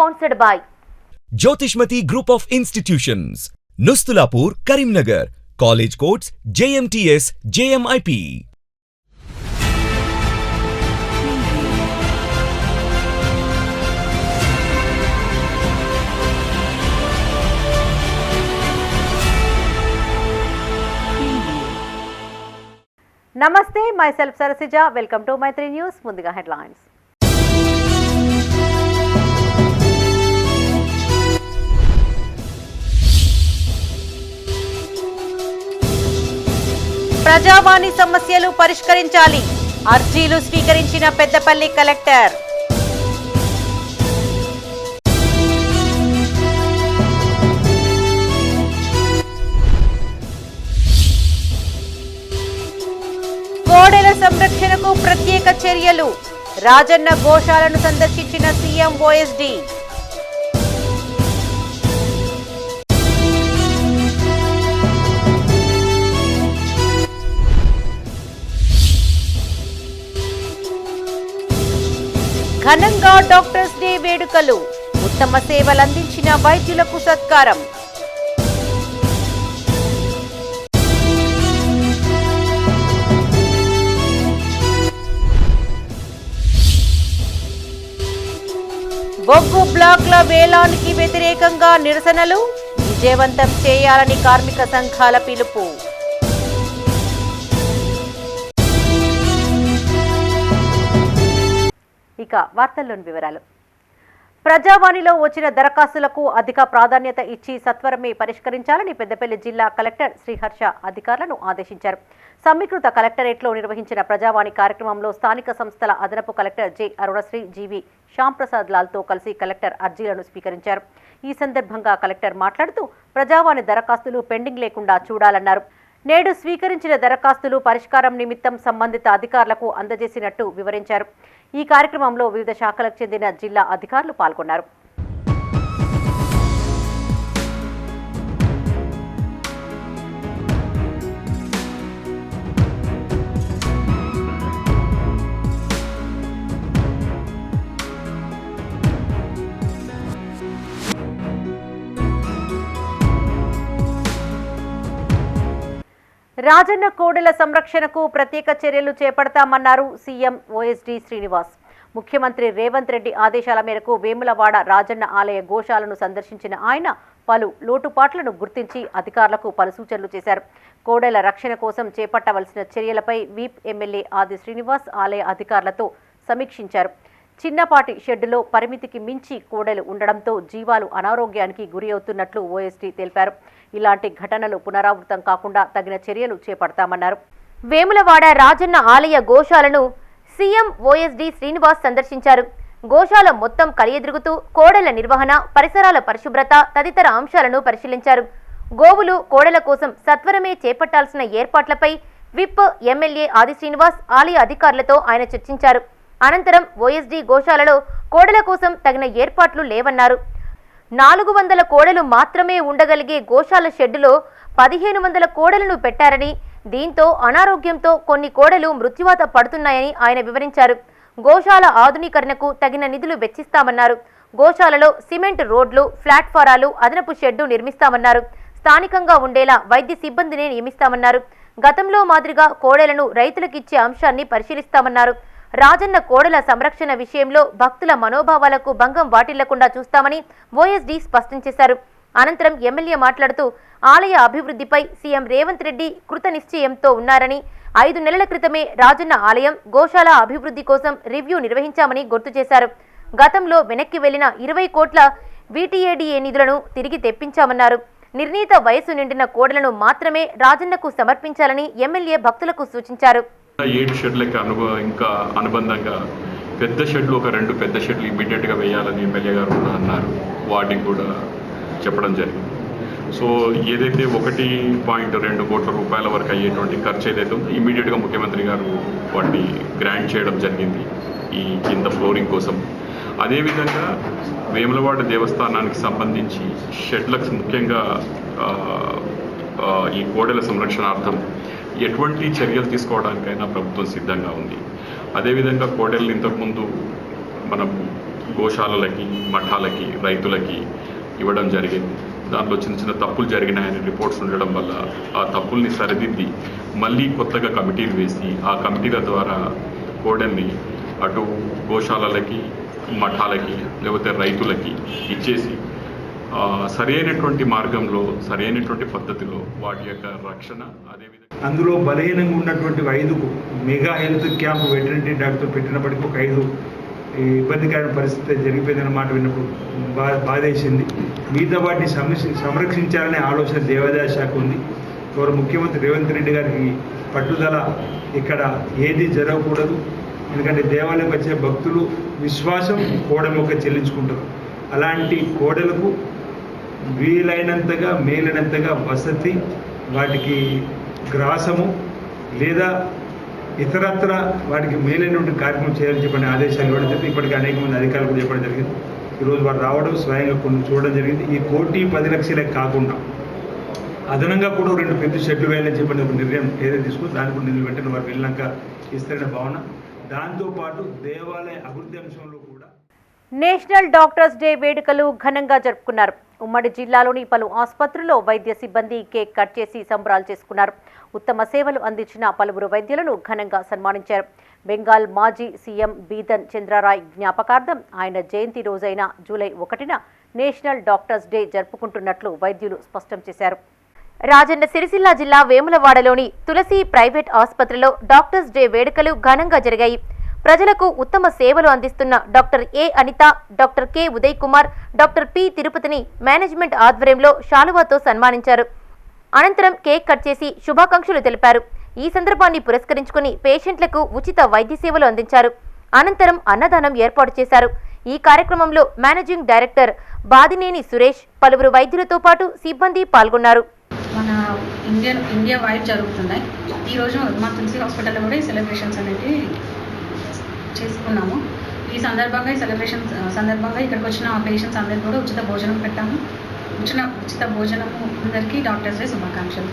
Sponsored by Jyotishmati Group of Institutions, Nustulapur, Karimnagar, College Codes, JMTS, JMIP. Namaste, myself Sarasija. Welcome to My 3 News. Mundiga headlines. ప్రజావాణి సమస్యలు పరిష్కరించాలి. అర్జీలు స్వీకరించిన Peddapalli collector. Kodela సంరక్షణకు ప్రత్యేక చర్యలు. రాజన్న గోశాలను సందర్శించిన సీఎం ఓఎస్డీ. ఘనంగా డాక్టర్స్ డే వేడుకలు. ఉత్తమ సేవలందించిన వైద్యులకు సత్కారం. బొగ్గు బ్లాక్ల వేలానికి వ్యతిరేకంగా నిరసనలు. విజయవంతం చేయాలని కార్మిక సంఘాల పిలుపు. ఇక వార్తల్లోని వివరాలు. ప్రజావాణిలో వచ్చిన దరఖాస్తులకు అధిక ప్రాధాన్యత ఇచ్చి సత్వరమే పరిష్కరించాలని పెద్దపల్లి జిల్లా కలెక్టర్ శ్రీహర్ష అధికారులను ఆదేశించారు. సమీకృత కలెక్టరేట్లో నిర్వహించిన ప్రజావాణి కార్యక్రమంలో స్థానిక సంస్థల అదనపు కలెక్టర్ జె అరుణశ్రీ జీవి శ్యాంప్రసాద్ లాల్తో కలిసి కలెక్టర్ అర్జీలను స్వీకరించారు. ఈ సందర్భంగా కలెక్టర్ మాట్లాడుతూ ప్రజావాణి దరఖాస్తులు పెండింగ్ లేకుండా చూడాలన్నారు. నేడు స్వీకరించిన దరఖాస్తులు పరిష్కారం నిమిత్తం సంబంధిత అధికారులకు అందజేసినట్టు వివరించారు. ఈ కార్యక్రమంలో వివిధ శాఖలకు చెందిన జిల్లా అధికారులు పాల్గొన్నారు. రాజన్న కోడెల సంరక్షణకు ప్రత్యేక చర్యలు చేపడతామన్నారు సీఎం ఓఎస్డీ శ్రీనివాస్. ముఖ్యమంత్రి రేవంత్ రెడ్డి ఆదేశాల మేరకు వేములవాడ రాజన్న ఆలయ గోశాలను సందర్శించిన ఆయన పలు లోటుపాట్లను గుర్తించి అధికారులకు పలు సూచనలు చేశారు. కోడెల రక్షణ కోసం చేపట్టవలసిన చర్యలపై వీప్ ఎమ్మెల్యే ఆది శ్రీనివాస్ ఆలయ అధికారులతో సమీక్షించారు. చిన్నపాటి షెడ్డులో పరిమితికి మించి కోడెలు ఉండడంతో జీవాలు అనారోగ్యానికి గురి అవుతున్నట్లు ఓఎస్డీ తెలిపారు. ఇలాంటి ఘటనలు పునరావృతం కాకుండా తగిన చర్యలు చేపడతామన్నారు. వేములవాడ రాజన్న ఆలయ గోశాలను సీఎం ఓఎస్డీ శ్రీనివాస్ సందర్శించారు. గోశాల మొత్తం కలియెదురుగుతూ కోడెల నిర్వహణ, పరిసరాల పరిశుభ్రత తదితర అంశాలను పరిశీలించారు. గోవులు, కోడెల కోసం సత్వరమే చేపట్టాల్సిన ఏర్పాట్లపై విప్ ఎమ్మెల్యే ఆది శ్రీనివాస్ ఆలయ అధికారులతో ఆయన చర్చించారు. అనంతరం ఓఎస్డీ గోశాలలో కోడెల కోసం తగిన ఏర్పాట్లు లేవన్నారు. 400 కోడెలు మాత్రమే ఉండగలిగే గోశాల షెడ్డులో 1500 కోడెలను పెట్టారని, దీంతో అనారోగ్యంతో కొన్ని కోడెలు మృత్యువాత పడుతున్నాయని ఆయన వివరించారు. గోశాల ఆధునీకరణకు తగిన నిధులు వెచ్చిస్తామన్నారు. గోశాలలో సిమెంట్ రోడ్లు, ప్లాట్ఫారాలు, అదనపు షెడ్డు నిర్మిస్తామన్నారు. స్థానికంగా ఉండేలా వైద్య సిబ్బందిని నియమిస్తామన్నారు. గతంలో మాదిరిగా కోడెలను రైతులకిచ్చే అంశాన్ని పరిశీలిస్తామన్నారు. రాజన్న కోడెల సంరక్షణ విషయంలో భక్తుల మనోభావాలకు భంగం వాటిల్లకుండా చూస్తామని ఓఎస్డీ స్పష్టం చేశారు. అనంతరం ఎమ్మెల్యే మాట్లాడుతూ ఆలయ అభివృద్ధిపై సీఎం రేవంత్ రెడ్డి కృత నిశ్చయంతో ఉన్నారని, 5 నెలల క్రితమే రాజన్న ఆలయం, గోశాల అభివృద్ధి కోసం రివ్యూ నిర్వహించామని గుర్తు చేశారు. గతంలో వెనక్కి వెళ్లిన 20 కోట్ల వీటీఏడీఏ నిధులను తిరిగి తెప్పించామన్నారు. నిర్ణీత వయసు నిండిన కోడలను మాత్రమే రాజన్నకు సమర్పించాలని ఎమ్మెల్యే భక్తులకు సూచించారు. 7 షెడ్లకి ఇంకా అనుబంధంగా పెద్ద షెడ్లు, ఒక 2 పెద్ద షెడ్లు ఇమ్మీడియట్గా వేయాలని ఎమ్మెల్యే గారు కూడా అన్నారు. వాటికి కూడా చెప్పడం జరిగింది. సో ఏదైతే 1.2 కోట్ల రూపాయల వరకు అయ్యేటువంటి ఖర్చు ఏదైతే ఉందో ఇమ్మీడియట్గా ముఖ్యమంత్రి గారు వాటిని గ్రాంట్ చేయడం జరిగింది ఈ కింద ఫ్లోరింగ్ కోసం. అదేవిధంగా వేములవాడ దేవస్థానానికి సంబంధించి షెడ్లకు ముఖ్యంగా ఈ కోడెల సంరక్షణార్థం ఎటువంటి చర్యలు తీసుకోవడానికైనా ప్రభుత్వం సిద్ధంగా ఉంది. అదేవిధంగా కోడెలు ఇంతకుముందు మనం గోశాలలకి, మఠాలకి, రైతులకి ఇవ్వడం జరిగింది. దాంట్లో చిన్న చిన్న తప్పులు జరిగినాయని రిపోర్ట్స్ ఉండడం వల్ల ఆ తప్పుల్ని సరిదిద్ది మళ్ళీ కొత్తగా కమిటీలు వేసి ఆ కమిటీల ద్వారా కోడల్ని అటు గోశాలలకి, మఠాలకి, లేకపోతే రైతులకి ఇచ్చేసి సరైనటువంటి మార్గంలో, సరైనటువంటి పద్ధతిలో వాటి యొక్క రక్షణ, అదేవిధంగా అందులో బలహీనంగా ఉన్నటువంటి 5కు mega health camp veterinary doctor పెట్టినప్పటికీ ఒక 5 ఇబ్బందికరమైన పరిస్థితి జరిగిపోయిందన్నమాట విన్నప్పుడు బాధేసింది. మిగతా వాటిని సంరక్షించాలనే ఆలోచన దేవాదాయ శాఖ ఉంది. గౌరవ ముఖ్యమంత్రి రేవంత్ రెడ్డి గారికి పట్టుదల ఇక్కడ ఏది జరగకూడదు. ఎందుకంటే దేవాలయం వచ్చే భక్తులు విశ్వాసం కోడమొక్క చెల్లించుకుంటారు. అలాంటి కోడలకు వీలైనంతగా మేలైనంతగా వసతి, వాటికి గ్రాసము లేదా ఇతరత్ర వాటికి మేలైనటువంటి కార్యక్రమం చేయాలని చెప్పిన ఆదేశాలు ఇవ్వడం జరిగింది. ఇప్పటికీ అనేక మంది అధికారులకు చెప్పడం జరిగింది. ఈరోజు వారు రావడం, స్వయంగా కొన్ని చూడడం జరిగింది. ఈ 1,10,00,000 కాకుండా అదనంగా కూడా 2 పెద్ద షెడ్లు వేయాలని చెప్పిన ఒక నిర్ణయం ఏదైతే తీసుకుని దానికి కూడా నిధులు వెంటనే వారు వెళ్ళినాక ఇస్తారనే భావన. దాంతోపాటు దేవాలయ అభివృద్ధి అంశంలో కూడా నేషనల్ డాక్టర్స్ డే వేడుకలు ఘనంగా జరుపుకున్నారు. ఉమ్మడి జిల్లాలోని పలు ఆసుపత్రుల్లో వైద్య సిబ్బంది కేక్ కట్ చేసి సంబరాలు చేసుకున్నారు. ఉత్తమ సేవలు అందించిన పలువురు వైద్యులను ఘనంగా సన్మానించారు. బెంగాల్ మాజీ సీఎం బీదన్ చంద్రరాయ్ జ్ఞాపకార్థం ఆయన జయంతి రోజైన జూలై 1న నేషనల్ డాక్టర్స్ డే జరుపుకుంటున్నట్లు వైద్యులు స్పష్టం చేశారు. రాజన్న సిరిసిల్ల జిల్లా వేములవాడలోని తులసి ప్రైవేట్ ఆసుపత్రిలో డాక్టర్స్ డే వేడుకలు ఘనంగా జరిగాయి. ప్రజలకు ఉత్తమ సేవలు అందిస్తున్న doctor A Anitha, doctor K Uday Kumar, doctor P తిరుపతిని మేనేజ్మెంట్ ఆధ్వర్యంలో శాలువాతో సన్మానించారు. అనంతరం కేక్ కట్ చేసి శుభాకాంక్షలు తెలిపారు. ఈ సందర్భాన్ని పురస్కరించుకుని పేషెంట్లకు ఉచిత వైద్య సేవలు అందించారు. అనంతరం అన్నదానం ఏర్పాటు చేశారు. ఈ కార్యక్రమంలో మేనేజింగ్ డైరెక్టర్ బాదినేని సురేష్, పలువురు వైద్యులతో పాటు సిబ్బంది పాల్గొన్నారు. మన ఇండియా వైడ్ జరుగుతున్నాయి. ఈరోజు మా తులసి హాస్పిటల్లో కూడా ఈ సెలబ్రేషన్స్ అనేవి చేసుకున్నాము. ఈ సెలబ్రేషన్ సందర్భంగా ఇక్కడికి వచ్చిన పేషెంట్స్ అందరికీ కూడా ఉచిత భోజనం పెట్టాము. ఉచిత భోజనము అందరికీ డాక్టర్స్ డే శుభాకాంక్షలు.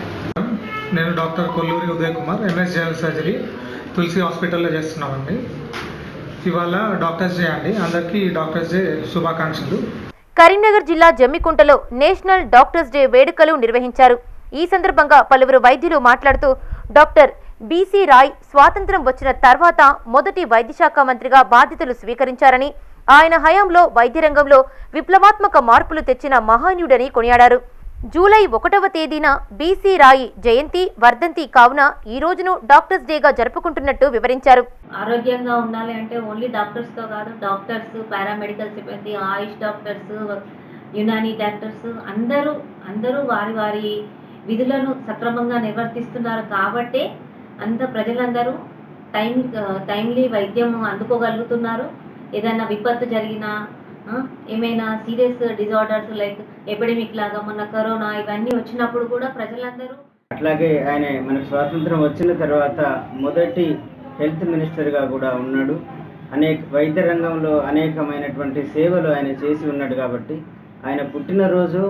నేను doctor Kolluri Uday Kumar, MS general surgery Tulasi హాస్పిటల్లో చేస్తున్నామండి. ఇవాళ డాక్టర్స్ డే అండి. అందరికీ డాక్టర్స్ డే శుభాకాంక్షలు. కరీంనగర్ జిల్లా జమ్మికుంటలో నేషనల్ డాక్టర్స్ డే వేడుకలు నిర్వహించారు. ఈ సందర్భంగా పలువురు వైద్యులు మాట్లాడుతూ డాక్టర్ బీసీ రాయ్ స్వాతంత్ర్యం వచ్చిన తర్వాత మొదటి వైద్యశాఖ మంత్రిగా బాధ్యతలు స్వీకరించారని, ఆయన హయాంలో వైద్య రంగంలో విప్లవాత్మక మార్పులు తెచ్చిన మహానీయుడని కొనియాడారు. జూలై 1వ తేదీన బీసీ రాయ్ జయంతి వర్ధంతి కావున ఈ రోజును డాక్టర్స్ డేగా జరుపుకుంటున్నట్టు వివరించారు. ఆరోగ్యంగా ఉండాలి అంటే ఓన్లీ డాక్టర్స్తో కాదు, డాక్టర్స్, పారామెడికల్ సిబ్బంది, ఆయుష్ డాక్టర్స్, యునానీ డాక్టర్స్ అందరూ వారి వారి విధులను సక్రమంగా నిర్వర్తిస్తున్నారు. కాబట్టే అంత ప్రజలందరూ టైమ్లీ వైద్యం అందుకోగలుగుతున్నారు. ఏదైనా విపత్తు జరిగినా, ఏమైనా సీరియస్ డిజార్డర్స్ లైక్ ఎపిడమిక్ లాగా మొన్న కరోనా ఇవన్నీ వచ్చినప్పుడు కూడా ప్రజలందరూ. అట్లాగే ఆయన మనకు స్వాతంత్రం వచ్చిన తర్వాత మొదటి హెల్త్ మినిస్టర్గా కూడా ఉన్నాడు. వైద్య రంగంలో అనేకమైనటువంటి సేవలు ఆయన చేసి ఉన్నాడు. కాబట్టి ఆయన పుట్టినరోజు,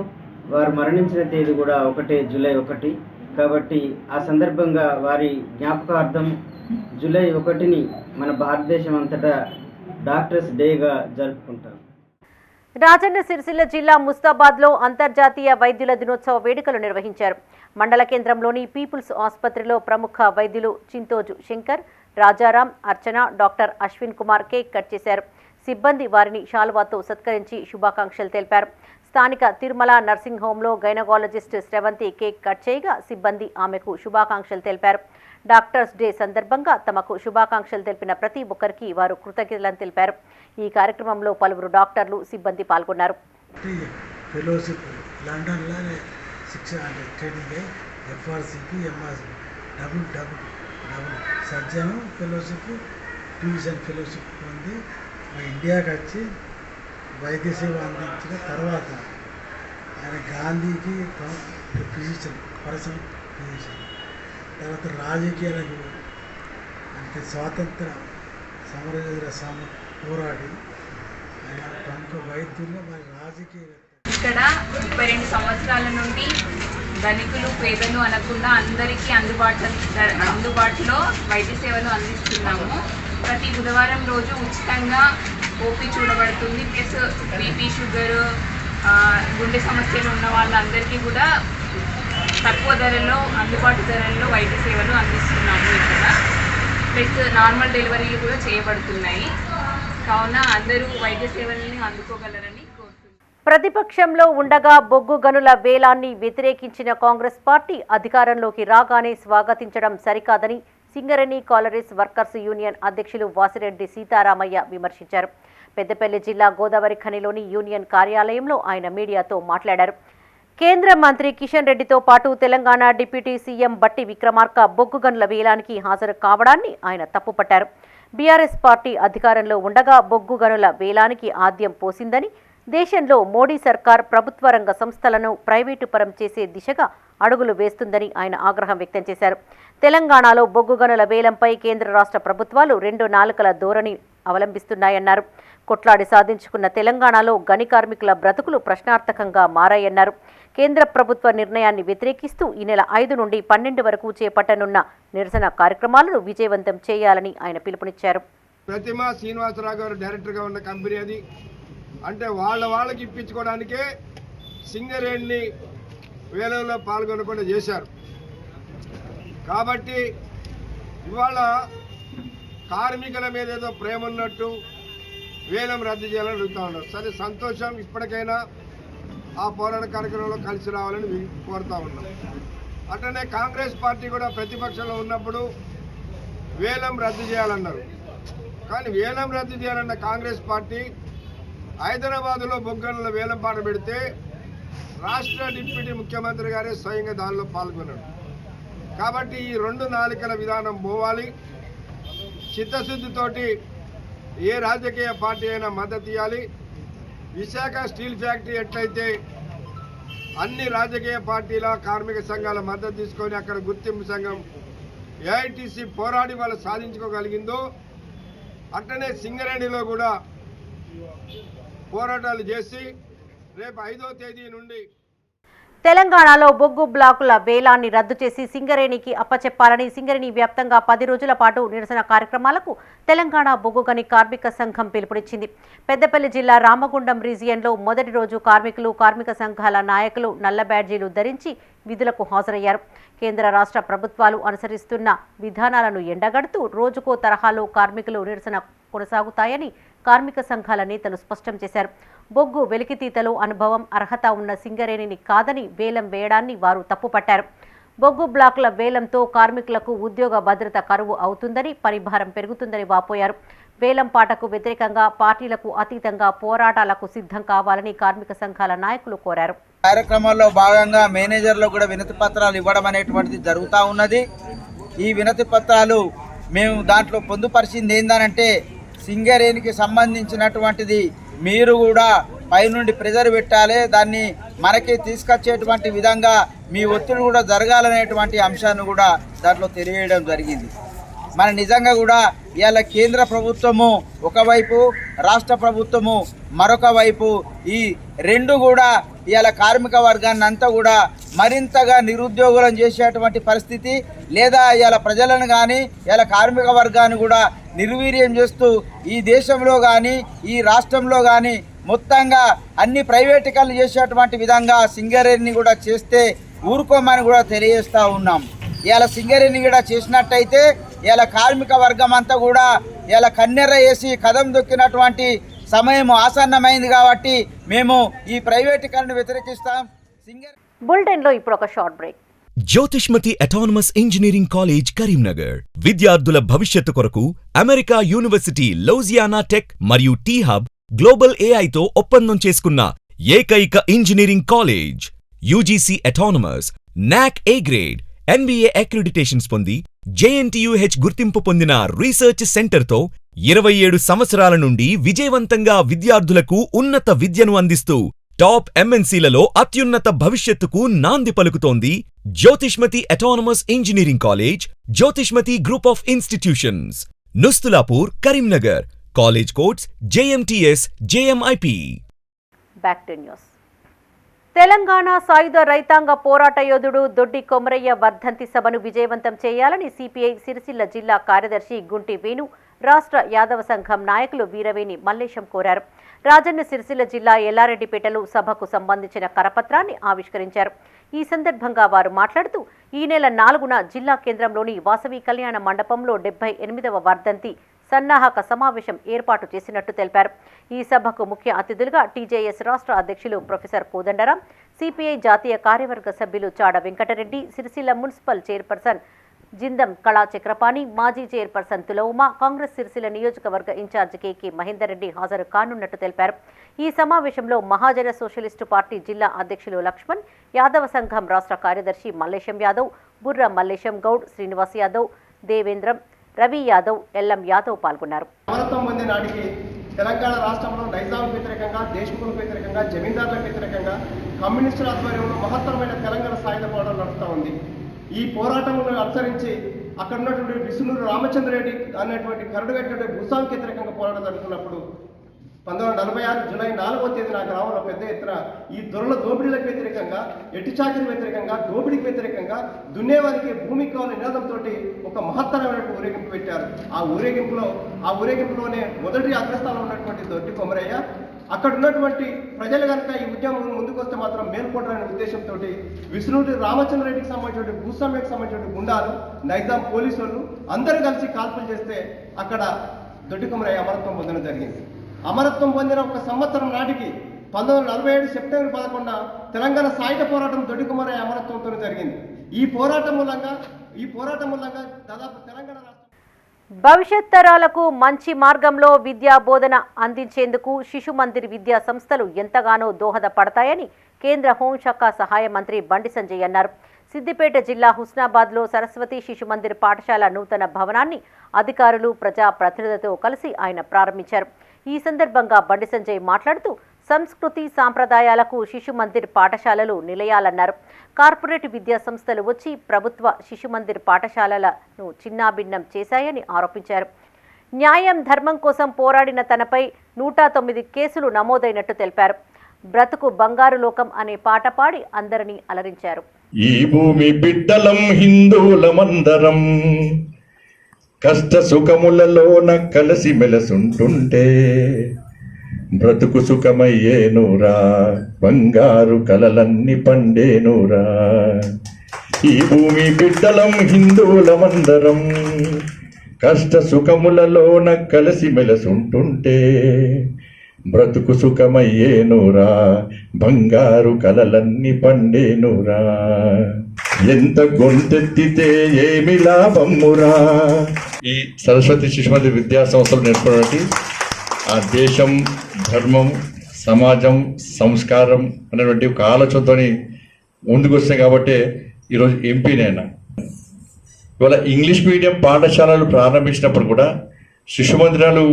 వారు మరణించిన తేదీ కూడా జూలై 1. కాబట్టి ఆ సందర్భంగా వారి జ్ఞాపకార్థం జూలై 1ని మన భారతదేశం అంతటా డాక్టర్స్ డేగా జరుపుకుంటారు. రాజన్న సిరిసిల్ల జిల్లా ముస్తాబాద్లో అంతర్జాతీయ వైద్యుల దినోత్సవ వేడుకలు నిర్వహించారు. మండల కేంద్రంలోని పీపుల్స్ ఆసుపత్రిలో ప్రముఖ వైద్యులు Chintoju Shankar, Rajaram, Archana, doctor Ashwin Kumar cake cut చేశారు. సిబ్బంది వారిని శాలువాతో సత్కరించి శుభాకాంక్షలు తెలిపారు. స్థానిక తిరుమల నర్సింగ్ హోంలో గైనకాలజిస్ట్ శ్రవంతి కేక్ కట్ చేయగా సిబ్బంది ఆమెకు శుభాకాంక్షలు తెలిపారు. డాక్టర్స్ డే సందర్భంగా తమకు శుభాకాంక్షలు తెలిపిన ప్రతి ఒక్కరికి వారు కృతజ్ఞతలను తెలిపారు. ఈ కార్యక్రమంలో పలువురు డాక్టర్లు, సిబ్బంది పాల్గొన్నారు. ఫెలోషిప్ లండన్లోనే 600 training FRCP, MRC double surgeon fellowship, tuition fellowship పొంది ఇండియాకి వచ్చి వైద్య సేవ అందించిన తర్వాత ఆయన గాంధీకి ఫిజిషియన్, పర్సనల్ ఫిజిషియన్, తర్వాత రాజకీయాలకు అంటే స్వాతంత్ర సమరయోధుల పోరాడి ఆయన ప్రముఖ వైద్యులుగా మరి రాజకీయ. ఇక్కడ 32 సంవత్సరాల నుండి ధనికులు పేదలు అనకుండా అందరికీ అందుబాటులో వైద్య సేవలు అందిస్తున్నాము. ప్రతి బుధవారం రోజు ఉచితంగా ఓపీ చూడబడుతుంది. ప్లస్ బీపీ, షుగర్, గుండె సమస్యలు ఉన్న వాళ్ళందరికీ కూడా తక్కువ ధరల్లో, అందుబాటు ధరల్లో వైద్య సేవలు అందిస్తున్నాము ఇక్కడ. ప్లస్ నార్మల్ డెలివరీలు కూడా చేయబడుతున్నాయి. కావున అందరూ వైద్య సేవల్ని అందుకోగలరని కోరుతున్నాను. ప్రతిపక్షంలో ఉండగా బొగ్గు గనుల వేలాన్ని వ్యతిరేకించిన కాంగ్రెస్ పార్టీ అధికారంలోకి రాగానే స్వాగతించడం సరికాదని సింగరేణి కాలరీస్ వర్కర్స్ యూనియన్ అధ్యక్షులు వాసిరెడ్డి సీతారామయ్య విమర్శించారు. పెద్దపల్లి జిల్లా గోదావరి ఖనిలోని యూనియన్ కార్యాలయంలో ఆయన మీడియాతో మాట్లాడారు. కేంద్ర మంత్రి కిషన్ రెడ్డితో పాటు తెలంగాణ డిప్యూటీ సీఎం బట్టి విక్రమార్క బొగ్గు గనుల వేలానికి హాజరు కావడాన్ని ఆయన తప్పుపట్టారు. బీఆర్ఎస్ పార్టీ అధికారంలో ఉండగా బొగ్గు గనుల వేలానికి ఆద్యం పోసిందని, దేశంలో మోడీ సర్కార్ ప్రభుత్వ రంగ సంస్థలను ప్రైవేటు పరం చేసే దిశగా అడుగులు వేస్తుందని ఆయన ఆగ్రహం వ్యక్తం చేశారు. తెలంగాణలో బొగ్గు గనుల వేలంపై కేంద్ర రాష్ట్ర ప్రభుత్వాలు 2 నాలుకల ధోరణి అవలంబిస్తున్నాయన్నారు. కొట్లాడి సాధించుకున్న తెలంగాణలో గని కార్మికుల బ్రతుకులు ప్రశ్నార్థకంగా మారాయన్నారు. కేంద్ర ప్రభుత్వ నిర్ణయాన్ని వ్యతిరేకిస్తూ ఈ నెల 5 నుండి 12 వరకు చేపట్టనున్న నిరసన కార్యక్రమాలను విజయవంతం చేయాలని ఆయన పిలుపునిచ్చారు. ప్రతిమ శ్రీనివాసరావు గారు డైరెక్టర్గా ఉన్న కంపెనీ అది. అంటే వాళ్ళకి ఇప్పించుకోవడానికే సింగరేణిని వేలంలో పాల్గొనకుండా చేశారు. కాబట్టి ఇవాళ కార్మికుల మీద ఏదో ప్రేమ ఉన్నట్టు వేలం రద్దు చేయాలని అడుగుతా ఉన్నారు. సరే, సంతోషం. ఇప్పటికైనా ఆ పోరాట కార్యక్రమంలో కలిసి రావాలని కోరుతా ఉన్నాం. అట్లనే కాంగ్రెస్ పార్టీ కూడా ప్రతిపక్షంలో ఉన్నప్పుడు వేలం రద్దు చేయాలన్నారు. కానీ వేలం రద్దు చేయాలన్న కాంగ్రెస్ పార్టీ హైదరాబాద్లో బొగ్గల వేలం పాట పెడితే రాష్ట్ర డిప్యూటీ ముఖ్యమంత్రి గారే స్వయంగా దానిలో పాల్గొన్నాడు. కాబట్టి ఈ 2 నాలుకల విధానం పోవాలి. చిత్తశుద్ధితోటి ఏ రాజకీయ పార్టీ అయినా మద్దతు ఇవ్వాలి. విశాఖ స్టీల్ ఫ్యాక్టరీ ఎట్లయితే అన్ని రాజకీయ పార్టీల కార్మిక సంఘాల మద్దతు తీసుకొని అక్కడ గుర్తింపు సంఘం ఏఐటీసీ పోరాడి వాళ్ళు సాధించుకోగలిగిందో, అట్లనే సింగరేణిలో కూడా పోరాటాలు చేసి రేపు 5వ తేదీ నుండి తెలంగాణలో బొగ్గు బ్లాకుల వేలాన్ని రద్దు చేసి సింగరేణికి అప్పచెప్పాలని సింగరేణి వ్యాప్తంగా 10 రోజుల పాటు నిరసన కార్యక్రమాలకు తెలంగాణ బొగ్గు గని కార్మిక సంఘం పిలుపునిచ్చింది. పెద్దపల్లి జిల్లా రామగుండం రీజియన్లో మొదటి రోజు కార్మికులు, కార్మిక సంఘాల నాయకులు నల్ల బ్యాడ్జీలు ధరించి విధులకు హాజరయ్యారు. కేంద్ర రాష్ట్ర ప్రభుత్వాలు అనుసరిస్తున్న విధానాలను ఎండగడుతూ రోజుకో తరహాలో కార్మికులు నిరసన కొనసాగుతాయని కార్మిక సంఘాల నేతలు స్పష్టం చేశారు. బొగ్గు వెలికితీతలో అనుభవం, అర్హత ఉన్న సింగరేణిని కాదని వేలం వేయడాన్ని వారు తప్పుపట్టారు. బొగ్గు బ్లాకుల వేలంతో కార్మికులకు ఉద్యోగ భద్రత కరువు అవుతుందని, పనిభారం పెరుగుతుందని వాపోయారు. వేలం పాటకు వ్యతిరేకంగా పార్టీలకు అతీతంగా పోరాటాలకు సిద్ధం కావాలని కార్మిక సంఘాల నాయకులు కోరారు. కార్యక్రమాల్లో భాగంగా మేనేజర్లు కూడా వినతి పత్రాలు ఇవ్వడం అనేటువంటిది జరుగుతూ ఉన్నది. ఈ వినతి పత్రాలు మేము దాంట్లో పొందుపరిచింది ఏందనంటే, సింగరేణికి సంబంధించినటువంటిది మీరు కూడా పైనుండి ప్రెజర్ పెట్టాలి, దాన్ని మనకి తీసుకొచ్చేటువంటి విధంగా మీ ఒత్తిడి కూడా జరగాలనేటువంటి అంశాన్ని కూడా దాంట్లో తెలియడం జరిగింది. మన నిజంగా కూడా ఇవాళ కేంద్ర ప్రభుత్వము ఒకవైపు, రాష్ట్ర ప్రభుత్వము మరొక వైపు, ఈ రెండు కూడా ఇవాళ కార్మిక వర్గాన్ని అంతా కూడా మరింతగా నిరుద్యోగులను చేసేటువంటి పరిస్థితి, లేదా ఇవాళ ప్రజలను కానీ ఇవాళ కార్మిక వర్గాన్ని కూడా నిర్వీర్యం చేస్తూ ఈ దేశంలో కానీ ఈ రాష్ట్రంలో కానీ మొత్తంగా అన్ని ప్రైవేటీకరణ చేసేటువంటి విధంగా సింగరేణిని కూడా చేస్తే ఊరుకోమని కూడా తెలియజేస్తూ ఉన్నాం. ఇవాళ సింగరేణి కూడా చేసినట్టయితే ఇవాళ కార్మిక వర్గం అంతా కూడా ఇవాళ కన్నెర్ర వేసి కదం దొక్కినటువంటి సమయం ఆసన్నమైంది. కాబట్టి మేము ఈ ప్రైవేటీకరణ వ్యతిరేకిస్తాం. బులెటిన్లో ఇప్పుడు ఒక short break. Jyothishmathi autonomous engineering college Karimnagar విద్యార్థుల భవిష్యత్తు కొరకు అమెరికా యూనివర్సిటీ లౌజియానా టెక్ మరియు టీ హబ్ గ్లోబల్ ఏఐతో ఒప్పందం చేసుకున్న ఏకైక ఇంజనీరింగ్ కాలేజ్. యూజీసీ అటానమస్, నాక్ ఏ గ్రేడ్, NBA అక్రిడిటేషన్స్ పొంది JNTUH గుర్తింపు పొందిన రీసెర్చ్ సెంటర్తో 27 సంవత్సరాల నుండి విజయవంతంగా విద్యార్థులకు ఉన్నత విద్యను అందిస్తూ టాప్ MNCలలో అత్యున్నత భవిష్యత్తుకు నాంది పలుకుతోంది Jyothishmathi autonomous engineering college, Jyothishmathi group of institutions, Nustulapur, Karimnagar. College codes JMTS, JMIP. Back to news. Telangana సాయుధ రైతాంగ పోరాట యోధుడు దొడ్డి కొమరయ్య వర్ధంతి సభను విజయవంతం చేయాలని సిపిఐ సిరిసిల్ల జిల్లా కార్యదర్శి గుంటి వేణు రాష్ట్ర యాదవ సంఘం నాయకులు వీరవేణి మల్లేశం కోరారు. రాజన్న సిరిసిల్ల జిల్లా ఎల్లారెడ్డిపేటలో సభకు సంబంధించిన కరపత్రాన్ని ఆవిష్కరించారు. ఈ సందర్భంగా వారు మాట్లాడుతూ ఈ నెల 4న జిల్లా కేంద్రంలోని వాసవి కళ్యాణ మండపంలో 78వ వర్ధంతి సన్నాహక సమావేశం ఏర్పాటు చేసినట్టు తెలిపారు. ఈ సభకు ముఖ్య అతిథులుగా టీజేఎస్ రాష్ట్ర అధ్యక్షులు ప్రొఫెసర్ కోదండరాం, సిపిఐ జాతీయ కార్యవర్గ సభ్యులు చాడ వెంకటరెడ్డి, సిరిసిల్ల మున్సిపల్ చైర్పర్సన్ జిందం కళా చక్రపాణి, మాజీ చైర్పర్సన్ తులౌమా, కాంగ్రెస్ సిరిసిల్ల నియోజకవర్గ ఇన్ఛార్జి కేకే మహేందర్ రెడ్డి హాజరు కానున్నట్టు తెలిపారు. ఈ సమావేశంలో మహాజన సోషలిస్టు పార్టీ జిల్లా అధ్యక్షులు లక్ష్మణ్, యాదవ సంఘం రాష్ట్ర కార్యదర్శి మల్లేశం యాదవ్, బుర్ర మల్లేశం గౌడ్, శ్రీనివాస్ యాదవ్, దేవేంద్రం, రవి యాదవ్, ఎల్ఎం యాదవ్ పాల్గొన్నారు. తెలంగాణ రాష్ట్రంలో నైజాం వ్యతిరేకంగా, దేశముఖులకు వ్యతిరేకంగా, జమీందారులకు వ్యతిరేకంగా కమ్యూనిస్టుల ఆధ్వర్యంలో మహత్తరమైన తెలంగాణ సాయుధ పోరాటం నడుస్తూ ఉంది. ఈ పోరాటంలో అనుసరించి అక్కడ ఉన్నటువంటి విష్ణురు రామచంద్రరెడ్డి అనేటువంటి కరడుగట్టినటువంటి భూస్వామికి వ్యతిరేకంగా పోరాటం జరుగుతున్నప్పుడు 1946 జూలై 4వ తేదీన ఆ గ్రామంలో పెద్ద ఎత్తున ఈ దొరల దోపిడీలకు వ్యతిరేకంగా, ఎట్టి చాకిరి వ్యతిరేకంగా, దోపిడీకి వ్యతిరేకంగా, దున్నేవారికి భూమి కావాలని నినాదంతో ఒక మహత్తరమైనటువంటి ఊరేగింపు పెట్టారు. ఆ ఊరేగింపులోనే మొదటి అగ్రస్థానంలో ఉన్నటువంటి దొడ్డి కొమరయ్య అక్కడ ఉన్నటువంటి ప్రజలు కనుక ఈ ఉద్యమం ముందుకు వస్తే మాత్రం మేల్కొంటారనే ఉద్దేశంతో విష్ణుడి రామచంద్రరెడ్డికి సంబంధించిన భూస్వామ్యకు సంబంధించిన గుండాలు, నైజాం పోలీసు వాళ్ళు అందరూ కలిసి కాల్పులు చేస్తే అక్కడ దొడ్డి కొమరయ్య అమరత్వం పొందడం జరిగింది. అమరత్వం పొందిన ఒక సంవత్సరం నాటికి 1947 సెప్టెంబర్ 11న తెలంగాణ సాయుధ పోరాటం దొడ్డి కొమరయ్య అమరత్వంతో జరిగింది. ఈ పోరాటం మూలంగా దాదాపు తెలంగాణ భవిష్యత్ తరాలకు మంచి మార్గంలో విద్యా బోధన అందించేందుకు శిశు మందిర్ విద్యా సంస్థలు ఎంతగానో దోహదపడతాయని కేంద్ర హోంశాఖ సహాయ మంత్రి బండి సంజయ్ అన్నారు. సిద్దిపేట జిల్లా హుస్నాబాద్లో సరస్వతి శిశు మందిర్ పాఠశాల నూతన భవనాన్ని అధికారులు, ప్రజా ప్రతినిధులతో కలిసి ఆయన ప్రారంభించారు. ఈ సందర్భంగా బండి సంజయ్ మాట్లాడుతూ సంస్కృతి సాంప్రదాయాలకు శిశు మందిర్ పాఠశాలలు నిలయాలన్నారు. కార్పొరేట్ విద్యా సంస్థలు వచ్చి ప్రభుత్వ శిశు మందిర్ పాఠశాలలను చిన్నాభిన్నం చేశాయని ఆరోపించారు. న్యాయం, ధర్మం కోసం పోరాడిన తనపై 109 కేసులు నమోదైనట్టు తెలిపారు. బ్రతుకు బంగారు లోకం అనే పాట పాడి అందరినీ అలరించారు. ఈ భూమి బిడ్డలం హిందువులమందరం కష్ట సుఖములలోన కలిసి మెలసుంటుంటే బ్రతుకు సుఖమయ్యేనురా, బంగారు కలలన్నీ పండేనురా. ఈ భూమి బిడ్డలం హిందువులమందరం కష్ట సుఖములలోన కలిసి మెలసుంటుంటే బ్రతుకు సుఖమయ్యేనురా, బంగారు కలలన్నీ పండేనురా. ఎంత గొంతెత్తితే ఏమి లాభమురా. ఈ సరస్వతి శిశుమంది విద్యా సంస్థలు నేర్చుకోవడానికి ఆ దేశం, ధర్మం, సమాజం, సంస్కారం అనేటువంటి ఒక ఆలోచనతో ముందుకు వస్తాయి. కాబట్టి ఈరోజు ఎంపీనైనా ఇవాళ ఇంగ్లీష్ మీడియం పాఠశాలలు ప్రారంభించినప్పుడు కూడా శిశు మందిరాలు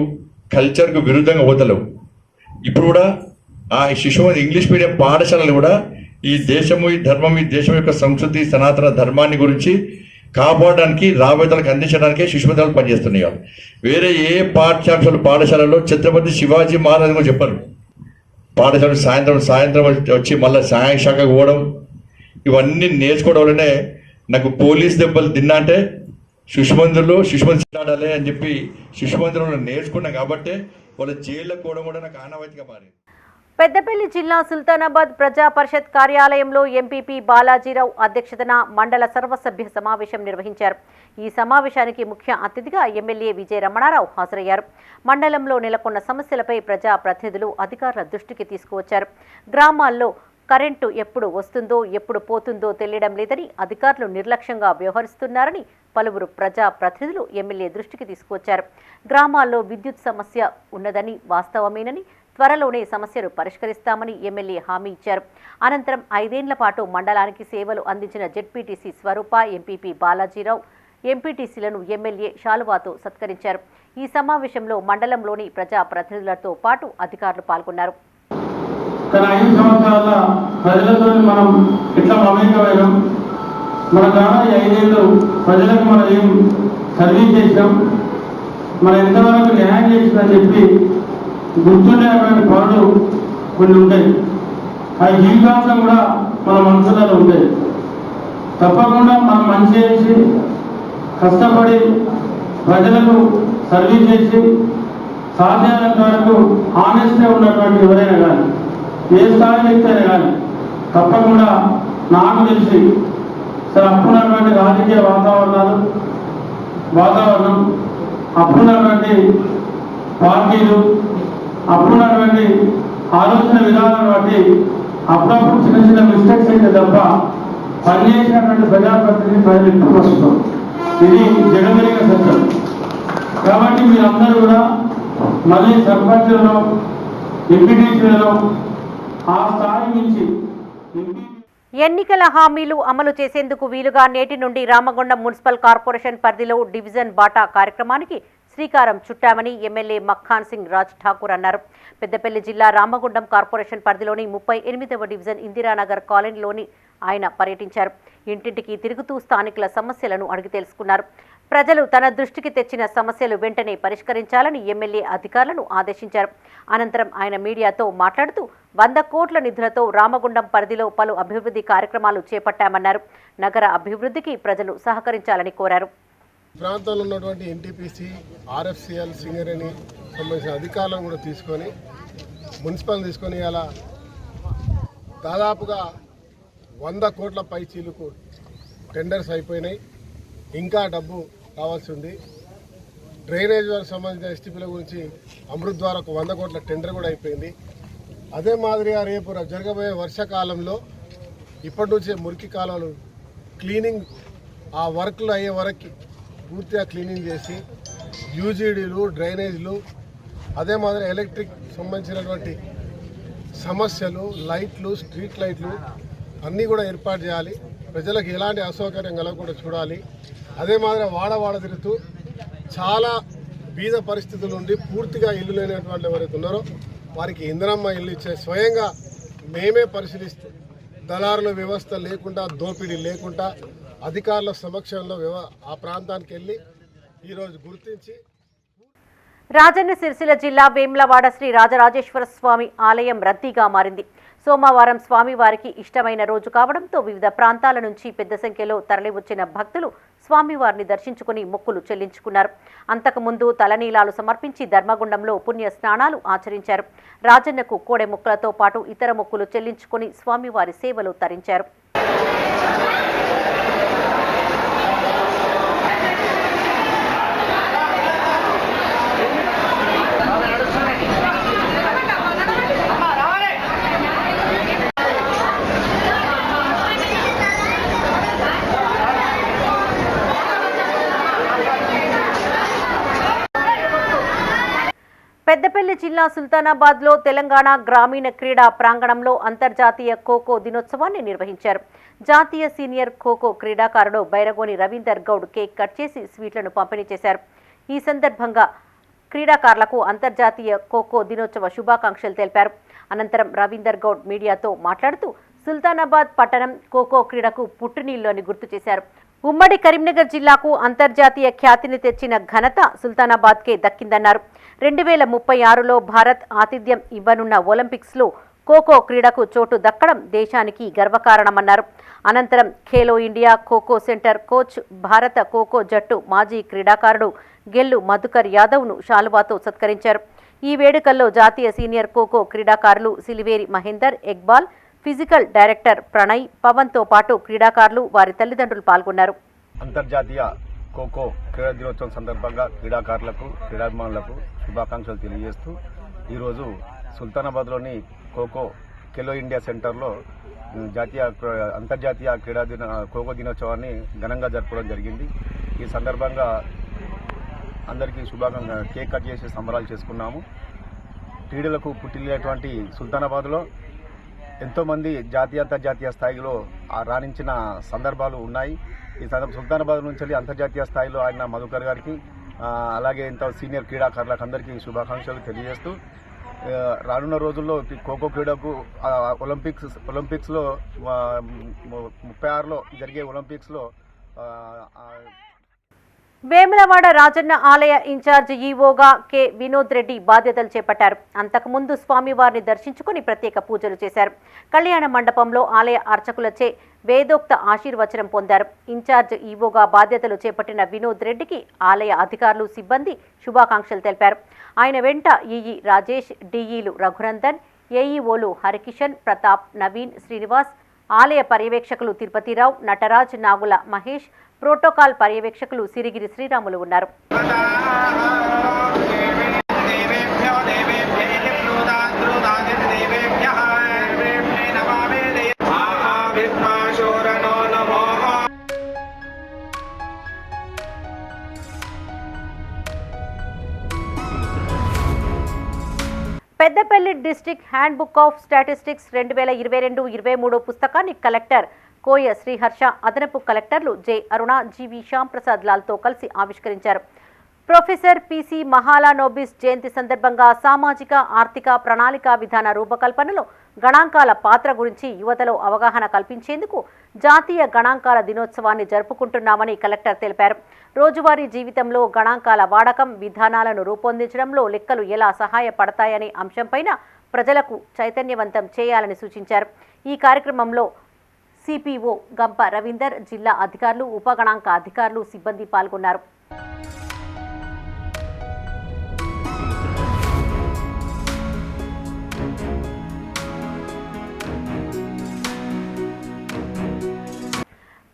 కల్చర్కు విరుద్ధంగా పోతలేవు. ఇప్పుడు కూడా ఆ శిశుమందిర్ ఇంగ్లీష్ మీడియం పాఠశాలలు కూడా ఈ దేశము, ఈ ధర్మం, ఈ దేశం యొక్క సంస్కృతి, సనాతన ధర్మాన్ని గురించి కాపాడడానికి, రాబోయేతలకు అందించడానికే శిశుమందిరాలు పనిచేస్తున్నాయి. వేరే ఏ పాఠశాలలో ఛత్రపతి శివాజీ మహారాజ్ కూడా చెప్పరు. పాఠశాల సాయంత్రం వచ్చి మళ్ళీ శాఖకు పోవడం, ఇవన్నీ నేర్చుకోవడం వల్లనే నాకు పోలీస్ దెబ్బలు తిన్నా అంటే శిశుమందిర్లో ఆడాలి అని చెప్పి శిశుమందిరంలో నేర్చుకున్నాం. కాబట్టి వాళ్ళ జైళ్ళకు పోవడం కూడా నాకు ఆనవాయితీగా మారింది. పెద్దపల్లి జిల్లా సుల్తానాబాద్ ప్రజా పరిషత్ కార్యాలయంలో ఎంపీపీ బాలాజీరావు అధ్యక్షతన మండల సర్వసభ్య సమావేశం నిర్వహించారు. ఈ సమావేశానికి ముఖ్య అతిథిగా ఎమ్మెల్యే విజయ రమణారావు హాజరయ్యారు. మండలంలో నెలకొన్న సమస్యలపై ప్రజా ప్రతినిధులు అధికారుల దృష్టికి తీసుకువచ్చారు. గ్రామాల్లో కరెంటు ఎప్పుడు వస్తుందో, ఎప్పుడు పోతుందో తెలియడం లేదని, అధికారులు నిర్లక్ష్యంగా వ్యవహరిస్తున్నారని పలువురు ప్రజా ప్రతినిధులు ఎమ్మెల్యే దృష్టికి తీసుకువచ్చారు. గ్రామాల్లో విద్యుత్ సమస్య ఉన్నదని వాస్తవమేనని, త్వరలోనే సమస్యను పరిష్కరిస్తామని ఎమ్మెల్యే హామీ ఇచ్చారు. అనంతరం 5 ఏళ్ల పాటు మండలానికి సేవలు అందించిన జెడ్పీటీసీ స్వరూప, ఎంపీపీ బాలాజీరావు, ఎంపీటీసీలను ఎమ్మెల్యే శాలువాతో సత్కరించారు. ఈ సమావేశంలో మండలంలోని ప్రజా ప్రతినిధులతో పాటు అధికారులు పాల్గొన్నారు. కానీ 5 సంవత్సరాల ప్రజలతో మనం ఎట్లా మమేకమైనాం, మన ద్వారా 5 ఏళ్ళు ప్రజలకు మనం ఏం సర్వీస్ చేసాం, మనం ఎంతవరకు న్యాయం చేసిందని చెప్పి గుర్తుండేటువంటి పనులు కొన్ని ఉంటాయి. అవి జీవితాంతం కూడా మన మనసులలో ఉంటాయి. తప్పకుండా మనం మంచి చేసి కష్టపడి ప్రజలకు సర్వీస్ చేసి సాధ్యమైనంత వరకు ఆనెస్ట్గా ఉన్నటువంటి ఎవరైనా కానీ ఏ స్థాయి వ్యక్తి కానీ తప్పకుండా నాకు తెలిసి అప్పుడున్నటువంటి రాజకీయ వాతావరణం అప్పుడున్నటువంటి పార్టీలు అప్పుడున్నటువంటి ఆలోచన విధానాన్ని బట్టి అప్పుడప్పుడు చిన్న చిన్న మిస్టేక్స్ అయితే తప్ప పనిచేసినటువంటి ప్రజాప్రతినిధి ప్రజలు ఎక్కువ వస్తున్నాం. ఇది జగమెరిగిన సత్యం. కాబట్టి మీరందరూ కూడా మళ్ళీ సర్పంచులను ఎంపీటీసీలను ఆ స్థాయి నుంచి ఎన్నికల హామీలు అమలు చేసేందుకు వీలుగా నేటి నుండి రామగుండం మున్సిపల్ కార్పొరేషన్ పరిధిలో డివిజన్ బాటా కార్యక్రమానికి శ్రీకారం చుట్టామని ఎమ్మెల్యే మక్ఖాన్ సింగ్ రాజ్ ఠాకూర్ అన్నారు. పెద్దపల్లి జిల్లా రామగుండం కార్పొరేషన్ పరిధిలోని 38వ డివిజన్ ఇందిరానగర్ కాలనీలోని ఆయన పర్యటించారు. ఇంటింటికి తిరుగుతూ స్థానికుల సమస్యలను అడిగి తెలుసుకున్నారు. ప్రజలు తన దృష్టికి తెచ్చిన సమస్యలు వెంటనే పరిష్కరించాలని ఎమ్మెల్యే అధికారులను ఆదేశించారు. అనంతరం ఆయన మీడియాతో మాట్లాడుతూ 100 కోట్ల నిధులతో రామగుండం పరిధిలో పలు అభివృద్ధి కార్యక్రమాలు చేపట్టామన్నారు. నగర అభివృద్ధికి ప్రజలు సహకరించాలని కోరారు. ప్రాంతంలో ఉన్నటువంటి ఎన్టీపీసీ, ఆర్ఎఫ్సిఎల్, సింగరేణి సంబంధించిన అధికారులను కూడా తీసుకొని మున్సిపల్ తీసుకొని అలా దాదాపుగా 100 కోట్ల పైచీలకు టెండర్స్ అయిపోయినాయి. ఇంకా డబ్బు కావాల్సి ఉంది. డ్రైనేజ్ వారికి సంబంధించిన ఎస్టీపీల గురించి అమృత్ ద్వారా ఒక 100 కోట్ల టెండర్ కూడా అయిపోయింది. అదే మాదిరిగా రేపు జరగబోయే వర్షాకాలంలో ఇప్పటి నుంచే మురికి కాలువలు క్లీనింగ్ ఆ వర్క్లు అయ్యే వరకు పూర్తిగా క్లీనింగ్ చేసి యూజీడీలు, డ్రైనేజ్లు, అదే మాదిరి ఎలక్ట్రిక్ సంబంధించినటువంటి సమస్యలు, లైట్లు, స్ట్రీట్ లైట్లు అన్నీ కూడా ఏర్పాటు చేయాలి. ప్రజలకు ఎలాంటి అసౌకర్యం కలగకుండా చూడాలి. అదే మాదిరి వాడ తిరుగుతూ చాలా బీద పరిస్థితుల నుండి పూర్తిగా ఇల్లు లేనటువంటి ఎవరైతే ఉన్నారో వారికి ఇందిరమ్మ ఇల్లు ఇచ్చే స్వయంగా మేమే పరిశీలిస్తూ దళారుల వ్యవస్థ లేకుండా, దోపిడీ లేకుండా అధికారుల సమక్షంలో ఆ ప్రాంతానికి వెళ్ళి ఈరోజు గుర్తించి రాజన్న సిరిసిల్ల జిల్లా వేములవాడ శ్రీ రాజరాజేశ్వర స్వామి ఆలయం రద్దీగా మారింది. సోమవారం స్వామివారికి ఇష్టమైన రోజు కావడంతో వివిధ ప్రాంతాల నుంచి పెద్ద సంఖ్యలో తరలివచ్చిన భక్తులు స్వామివారిని దర్శించుకుని మొక్కులు చెల్లించుకున్నారు. అంతకుముందు తలనీలాలు సమర్పించి ధర్మగుండంలో పుణ్య స్నానాలు ఆచరించారు. రాజన్నకు కోడె మొక్కులతో పాటు ఇతర మొక్కులు చెల్లించుకుని స్వామివారి సేవలు తరించారు. పెద్దపల్లి జిల్లా సుల్తానాబాద్లో తెలంగాణ గ్రామీణ క్రీడా ప్రాంగణంలో అంతర్జాతీయ ఖోఖో దినోత్సవాన్ని నిర్వహించారు. జాతీయ సీనియర్ ఖోఖో క్రీడాకారుడు బైరగోని రవీందర్ గౌడ్ కేక్ కట్ చేసి స్వీట్లను పంపిణీ చేశారు. ఈ సందర్భంగా క్రీడాకారులకు అంతర్జాతీయ ఖోఖో దినోత్సవ శుభాకాంక్షలు తెలిపారు. అనంతరం రవీందర్ గౌడ్ మీడియాతో మాట్లాడుతూ సుల్తానాబాద్ పట్టణం ఖోఖో క్రీడకు పుట్టినీళ్లని గుర్తు చేశారు. ఉమ్మడి కరీంనగర్ జిల్లాకు అంతర్జాతీయ ఖ్యాతిని తెచ్చిన ఘనత సుల్తానాబాద్కే దక్కిందన్నారు. 2036లో భారత్ ఆతిథ్యం ఇవ్వనున్న ఒలింపిక్స్లో ఖోఖో క్రీడకు చోటు దక్కడం దేశానికి గర్వకారణమన్నారు. అనంతరం Khelo India kho kho centre coach, భారత ఖోఖో జట్టు మాజీ క్రీడాకారుడు గెల్లు మధుకర్ యాదవ్ను శాలువాతో సత్కరించారు. ఈ వేడుకల్లో జాతీయ సీనియర్ ఖోఖో క్రీడాకారులు సిలివేరి మహేందర్, ఇక్బాల్, ఫిజికల్ డైరెక్టర్ ప్రణయ్, పవన్తో పాటు క్రీడాకారులు, వారి తల్లిదండ్రులు పాల్గొన్నారు. అంతర్జాతీయ ఖోఖో క్రీడా దినోత్సవం సందర్భంగా క్రీడాకారులకు, క్రీడాభిమానులకు శుభాకాంక్షలు తెలియజేస్తూ ఈరోజు సుల్తానాబాద్లోని ఖేలో ఇండియా సెంటర్లో అంతర్జాతీయ ఖోఖో దినోత్సవాన్ని ఘనంగా జరపడం జరిగింది. ఈ సందర్భంగా అందరికీ కేక్ కట్ చేసి సంబరాలు చేసుకున్నాము. క్రీడలకు పుట్టినటువంటి సుల్తానాబాద్లో ఎంతోమంది జాతీయ అంతర్జాతీయ స్థాయిలో రాణించిన సందర్భాలు ఉన్నాయి. ఈ సుల్తానాబాద్ నుంచి అంతర్జాతీయ స్థాయిలో ఆయన మధుకర్ గారికి, అలాగే ఇంత సీనియర్ క్రీడాకారులకు అందరికీ శుభాకాంక్షలు తెలియజేస్తూ రానున్న రోజుల్లో ఖోఖో క్రీడకు ఒలింపిక్స్లో 36లో జరిగే ఒలింపిక్స్లో వేములవాడ రాజన్న ఆలయ ఇన్ఛార్జ్ ఈవోగా కె వినోద్ రెడ్డి బాధ్యతలు చేపట్టారు. అంతకుముందు స్వామివారిని దర్శించుకుని ప్రత్యేక పూజలు చేశారు. కళ్యాణ మండపంలో ఆలయ అర్చకులచే వేదోక్త ఆశీర్వచనం పొందారు. ఇన్ఛార్జ్ ఈవోగా బాధ్యతలు చేపట్టిన వినోద్ రెడ్డికి ఆలయ అధికారులు, సిబ్బంది శుభాకాంక్షలు తెలిపారు. ఆయన వెంట ఈఈ రాజేష్, డిఈలు రఘునందన్, ఏఈఓలు హరికిషన్, ప్రతాప్, నవీన్, శ్రీనివాస్, ఆలయ పర్యవేక్షకులు తిరుపతిరావు, నటరాజ్, నాగుల మహేష్, ప్రోటోకాల్ పర్యవేక్షకులు సిరిగిరి శ్రీరాములు ఉన్నారు. Peddapalli district hand book of statistics 2022-23 పుస్తకాన్ని కలెక్టర్ కోయ శ్రీహర్ష, అదనపు కలెక్టర్లు జె అరుణ, జీవి శ్యాంప్రసాద్ లాల్తో కలిసి ఆవిష్కరించారు. ప్రొఫెసర్ పిసి మహాలానోబిస్ జయంతి సందర్భంగా సామాజిక, ఆర్థిక, ప్రణాళిక విధాన రూపకల్పనలో గణాంకాల పాత్ర గురించి యువతలో అవగాహన కల్పించేందుకు జాతీయ గణాంకాల దినోత్సవాన్ని జరుపుకుంటున్నామని కలెక్టర్ తెలిపారు. రోజువారీ జీవితంలో గణాంకాల వాడకం, విధానాలను రూపొందించడంలో లెక్కలు ఎలా సహాయపడతాయనే అంశంపైన ప్రజలకు చైతన్యవంతం చేయాలని సూచించారు. ఈ కార్యక్రమంలో సిపిఓ గంప రవీందర్, జిల్లా అధికారులు, ఉప గణాంక అధికారులు, సిబ్బంది పాల్గొన్నారు.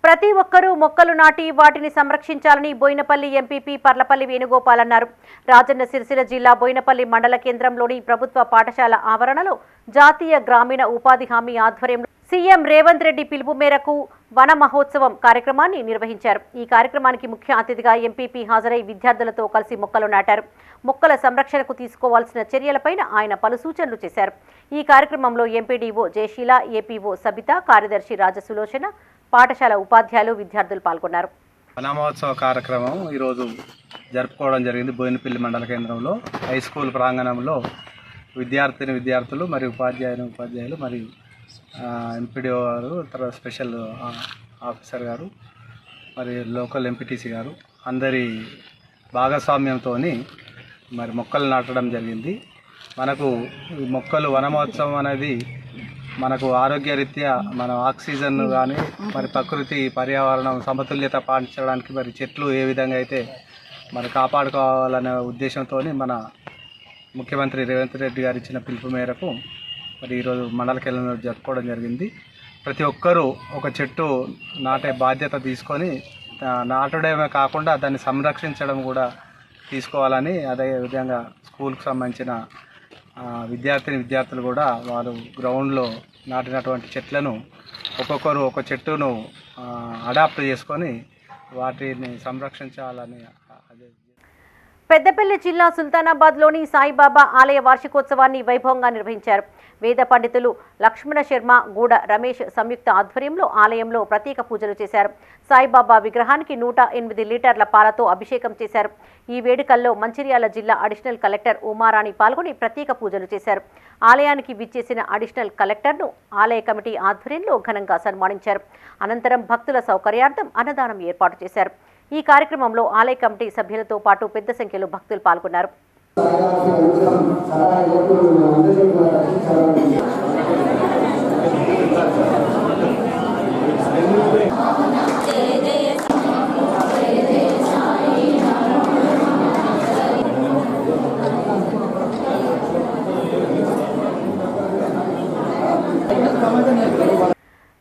ప్రతి ఒక్కరూ మొక్కలు నాటి వాటిని సంరక్షించాలని బోయినపల్లి ఎంపీపీ పర్లపల్లి వేణుగోపాల్ అన్నారు. రాజన్న సిరిసిల్ల జిల్లా బోయినపల్లి మండల కేంద్రంలోని ప్రభుత్వ పాఠశాల ఆవరణలో జాతీయ గ్రామీణ ఉపాధి హామీ ఆధ్వర్యంలో సీఎం రేవంత్ రెడ్డి పిలుపు మేరకు వన మహోత్సవం కార్యక్రమాన్ని నిర్వహించారు. ఈ కార్యక్రమానికి ముఖ్య అతిథిగా ఎంపీపీ హాజరై విద్యార్థులతో కలిసి మొక్కలు నాటారు. మొక్కల సంరక్షణకు తీసుకోవాల్సిన చర్యలపైన ఆయన పలు సూచనలు చేశారు. ఈ కార్యక్రమంలో ఎంపీడీఓ జయశీల, ఏపీఓ సబిత, కార్యదర్శి రాజసులోచన, పాఠశాల ఉపాధ్యాయులు, విద్యార్థులు పాల్గొన్నారు. వన మహోత్సవ కార్యక్రమం ఈరోజు జరుపుకోవడం జరిగింది. బోయినపల్లి మండల కేంద్రంలో హై స్కూల్ ప్రాంగణంలో విద్యార్థులు మరియు ఉపాధ్యాయులు మరియు ఎంపీడీఓ గారు, తర్వాత స్పెషల్ ఆఫీసర్ గారు, మరి లోకల్ ఎంపీటీసీ గారు అందరి భాగస్వామ్యంతో మరి మొక్కలు నాటడం జరిగింది. మనకు ఈ మొక్కలు వన మహోత్సవం అనేది మనకు ఆరోగ్యరీత్యా మన ఆక్సిజన్ కానీ మరి ప్రకృతి పర్యావరణం సమతుల్యత పాటించడానికి మరి చెట్లు ఏ విధంగా అయితే మరి కాపాడుకోవాలనే ఉద్దేశంతో మన ముఖ్యమంత్రి రేవంత్ రెడ్డి గారు ఇచ్చిన పిలుపు మేరకు మరి ఈరోజు మండల కేంద్రంలో జరుపుకోవడం జరిగింది. ప్రతి ఒక్కరూ ఒక చెట్టు నాటే బాధ్యత తీసుకొని నాటడమే కాకుండా దాన్ని సంరక్షించడం కూడా తీసుకోవాలని, అదే విధంగా స్కూల్కి సంబంధించిన విద్యార్థులు కూడా వారు గ్రౌండ్లో నాటినటువంటి చెట్లను ఒక్కొక్కరు ఒక చెట్టును అడాప్ట్ చేసుకొని వాటిని సంరక్షించాలని. పెద్దపల్లి జిల్లా సుల్తానాబాద్లోని సాయిబాబా ఆలయ వార్షికోత్సవాన్ని వైభవంగా నిర్వహించారు. వేద పండితులు లక్ష్మణ శర్మ, గూడ రమేష్ సంయుక్త ఆధ్వర్యంలో ఆలయంలో ప్రత్యేక పూజలు చేశారు. సాయిబాబా విగ్రహానికి 108 లీటర్ల పాలతో అభిషేకం చేశారు. ఈ వేడుకల్లో మంచిర్యాల జిల్లా అడిషనల్ కలెక్టర్ ఉమారాణి పాల్గొని ప్రత్యేక పూజలు చేశారు. ఆలయానికి విచ్చేసిన అడిషనల్ కలెక్టర్ను ఆలయ కమిటీ ఆధ్వర్యంలో ఘనంగా సన్మానించారు. అనంతరం భక్తుల సౌకర్యార్థం అన్నదానం ఏర్పాటు చేశారు. ఈ కార్యక్రమంలో ఆలయ కమిటీ సభ్యులతో పాటు పెద్ద సంఖ్యలో భక్తులు పాల్గొన్నారు.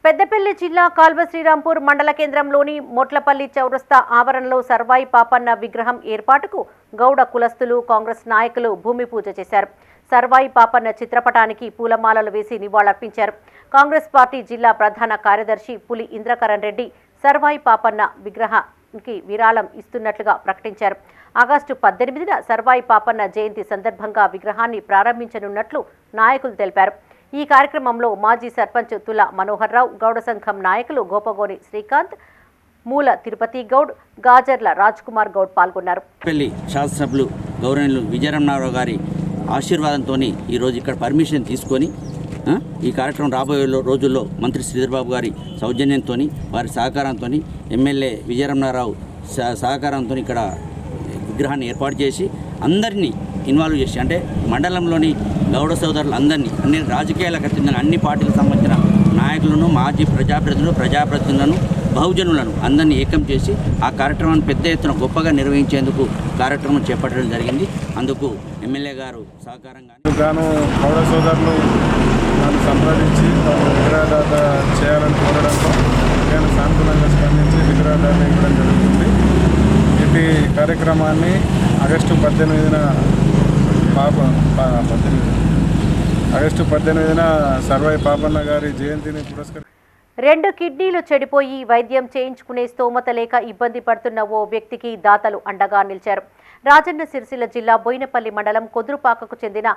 పెద్దపల్లి జిల్లా కాల్వ శ్రీరాంపూర్ మండల కేంద్రంలోని మోట్లపల్లి చౌరస్తా ఆవరణలో సర్వాయి పాపన్న విగ్రహం ఏర్పాటుకు గౌడ కులస్తులు, కాంగ్రెస్ నాయకులు భూమి పూజ చేశారు. సర్వాయి పాపన్న చిత్రపటానికి పూలమాలలు వేసి నివాళులర్పించారు. కాంగ్రెస్ పార్టీ జిల్లా ప్రధాన కార్యదర్శి పులి ఇంద్రకరణ్ రెడ్డి సర్వాయి పాపన్న విగ్రహానికి విరాళం ఇస్తున్నట్లుగా ప్రకటించారు. ఆగస్టు 18న సర్వాయి పాపన్న జయంతి సందర్భంగా విగ్రహాన్ని ప్రారంభించనున్నట్లు నాయకులు తెలిపారు. ఈ కార్యక్రమంలో మాజీ సర్పంచ్ తుల మనోహర్ రావు, గౌడ సంఘం నాయకులు గోపగోని శ్రీకాంత్, మూల తిరుపతి గౌడ్, గాజర్ల రాజ్ కుమార్ గౌడ్ పాల్గొన్నారు. పెళ్లి శాసనసభ్యులు గౌరవనీయులు విజయరమణారావు గారి ఆశీర్వాదంతో ఈరోజు ఇక్కడ పర్మిషన్ తీసుకొని ఈ కార్యక్రమం రాబోయే రోజుల్లో మంత్రి శ్రీధర్ బాబు గారి సౌజన్యంతో, వారి సహకారంతో, ఎమ్మెల్యే విజయరమణారావు సహకారంతో ఇక్కడ విగ్రహాన్ని ఏర్పాటు చేసి అందరినీ ఇన్వాల్వ్ చేసి, అంటే మండలంలోని గౌడ సోదరులు అందరినీ, అన్ని రాజకీయాలకు చెందిన అన్ని పార్టీలకు సంబంధించిన నాయకులను, మాజీ ప్రజాప్రతినిధులను, బహుజనులను అందరినీ ఏకం చేసి ఆ కార్యక్రమాన్ని పెద్ద ఎత్తున గొప్పగా నిర్వహించేందుకు కార్యక్రమం చేపట్టడం జరిగింది. అందుకు ఎమ్మెల్యే గారు సహకారంగా గాను గౌడ సోదరులు నన్ను సంప్రదించి విగ్రహదాత చేయాలని కోరడంతో నేను సానుకూలంగా స్పందించి విగ్రహదాత ఇవ్వడం జరుగుతుంది. ఇటు కార్యక్రమాన్ని ఆగస్టు 18న ఆగస్టు 18న సర్వై పాపన్న గారి జయంతిని పురస్కరించి 2 కిడ్నీలు చెడిపోయి వైద్యం చేయించుకునే స్తోమత లేక ఇబ్బంది పడుతున్న ఓ వ్యక్తికి దాతలు అండగా నిలిచారు. రాజన్న సిరిసిల్ల జిల్లా బోయినపల్లి మండలం కొదురుపాకకు చెందిన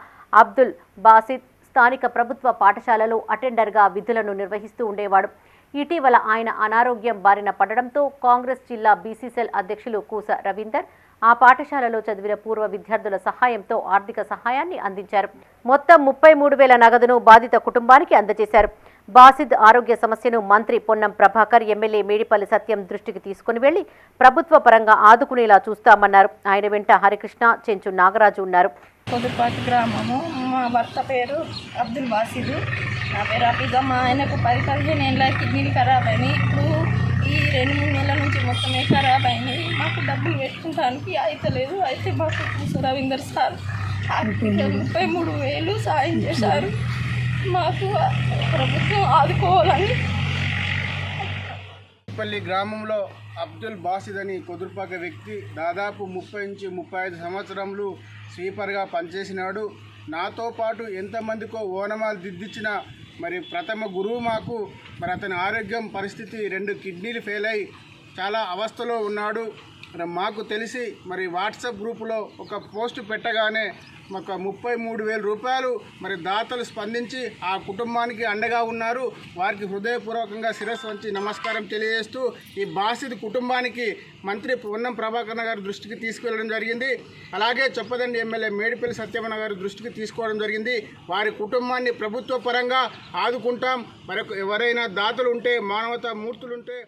అబ్దుల్ బాసిద్ స్థానిక ప్రభుత్వ పాఠశాలలో అటెండర్గా విధులను నిర్వహిస్తూ ఉండేవాడు. ఇటీవల ఆయన అనారోగ్యం బారిన పడడంతో కాంగ్రెస్ జిల్లా బీసీసీఎల్ అధ్యక్షులు కూస రవీందర్ ఆ పాఠశాలలో చదివిన పూర్వ విద్యార్థుల సహాయంతో ఆర్థిక సహాయాన్ని అందించారు. మొత్తం 33,000 నగదును బాధిత కుటుంబానికి అందజేశారు. బాసిద్ ఆరోగ్య సమస్యను మంత్రి పొన్నం ప్రభాకర్, ఎమ్మెల్యే మేడిపల్లి సత్యం దృష్టికి తీసుకుని వెళ్లి ప్రభుత్వ పరంగా ఆదుకునేలా చూస్తామన్నారు. ఆయన వెంట హరికృష్ణ, చెంచు నాగరాజు ఉన్నారు. కొదురుపాటి గ్రామము. మా భర్త పేరు అబ్దుల్ బాసిద్, నా పేరు అఫీజా. మా ఆయనకు 10-15 ఏళ్ళ కిడ్నీలు ఖరాబ్ అయినాయి. ఇప్పుడు ఈ 2-3 నెలల నుంచి మొత్తమే ఖరాబ్ అయినాయి. మాకు డబ్బులు పెట్టుకుంటానికి అయితలేదు. అయితే మాకు రవీందర్ సార్ 33,000 సాయం చేశారు. మాకు ప్రభుత్వం ఆదుకోవాలని. పల్లి గ్రామంలో అబ్దుల్ బాసిద్ అని కొదురుపాక వ్యక్తి దాదాపు 30 నుంచి 35 సంవత్సరములు స్వీపర్గా పనిచేసినాడు. నాతో పాటు ఎంతమందికో ఓనమాలు దిద్దించిన మరి ప్రథమ గురువు మాకు. మరి అతని ఆరోగ్యం పరిస్థితి 2 కిడ్నీలు ఫెయిల్ అయి చాలా అవస్థలో ఉన్నాడు. మాకు తెలిసి మరి వాట్సాప్ గ్రూపులో ఒక పోస్ట్ పెట్టగానే మాకు 33,000 రూపాయలు మరి దాతలు స్పందించి ఆ కుటుంబానికి అండగా ఉన్నారు. వారికి హృదయపూర్వకంగా శిరస్సు వంచి నమస్కారం తెలియజేస్తూ ఈ బాసిద్ కుటుంబానికి మంత్రి పొన్నం ప్రభాకర్ గారి దృష్టికి తీసుకువెళ్ళడం జరిగింది. అలాగే చొప్పదండి ఎమ్మెల్యే మేడిపల్లి సత్యమన్న గారి దృష్టికి తీసుకోవడం జరిగింది. వారి కుటుంబాన్ని ప్రభుత్వ పరంగా ఆదుకుంటాం. మరొక ఎవరైనా దాతలు ఉంటే, మానవతా మూర్తులుంటే.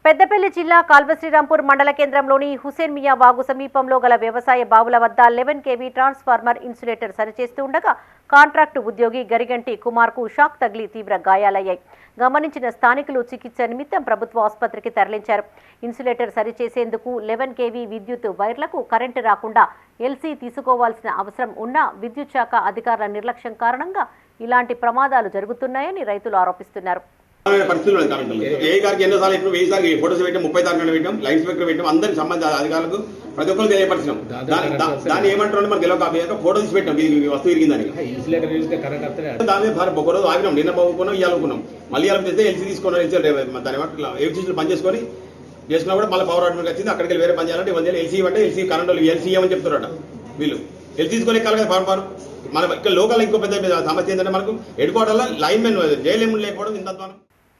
పెద్దపల్లి జిల్లా కాల్వశ్రీరాంపూర్ మండల కేంద్రంలోని హుసేన్ మియా వాగు సమీపంలో గల వ్యవసాయ బావుల వద్ద 11 kV ట్రాన్స్ఫార్మర్ ఇన్సులేటర్ సరిచేస్తూ ఉండగా కాంట్రాక్టు ఉద్యోగి గరిగంటి కుమార్కు షాక్ తగిలి తీవ్ర గాయాలయ్యాయి. గమనించిన స్థానికులు చికిత్స నిమిత్తం ప్రభుత్వ ఆసుపత్రికి తరలించారు. ఇన్సులేటర్ సరిచేసేందుకు 11 kV విద్యుత్ వైర్లకు కరెంటు రాకుండా ఎల్సీ తీసుకోవాల్సిన అవసరం ఉన్నా విద్యుత్ శాఖ అధికారుల నిర్లక్ష్యం కారణంగా ఇలాంటి ప్రమాదాలు జరుగుతున్నాయని రైతులు ఆరోపిస్తున్నారు. పరిస్థితులు ఏ గారికి ఎన్నోసార్లు ఇప్పుడు 1000 సార్లు ఫోటోస్ పెట్టాం, 30 తారీఖున పెట్టాం, లైన్ స్పీకర్ పెట్టాం, అందరికి సంబంధించిన అధికారులకు ప్రతి ఒక్కరు తెలియపరిచినాం. దాన్ని ఏమంటారు మనకు తెలియక ఫోటో తీసి పెట్టాం, వస్తువు ఇరిగిందని. దాని ఒక రోజు ఆగినాం, నిన్న పోకున్నాం, ఇవ్వాలనుకున్నాం. మళ్ళీ ఇవ్వాలి తెస్తే ఎల్సీ తీసుకున్నాం. దాని ఎలక్ట్రిసిటీ పని చేసుకున్నా కూడా మళ్ళీ పవర్ ఆటోమేటిక్ వచ్చింది. అక్కడికి వెళ్ళి వేరే పని చేయాలంటే ఎల్సీ అంటే ఎల్సీ కరెంట్ వాళ్ళు ఎల్సీ ఇవ్వమని చెప్తున్నారట. వీళ్ళు ఎల్సీ తీసుకొని ఎక్కాలి కదా పవర్ మన ఇక్కడ లోకల్. ఇంకో పెద్ద సమస్య ఏంటంటే మనకు హెడ్ క్వార్టర్లో లైన్ మెన్ జైలేములు లేకపోవడం ఇంత.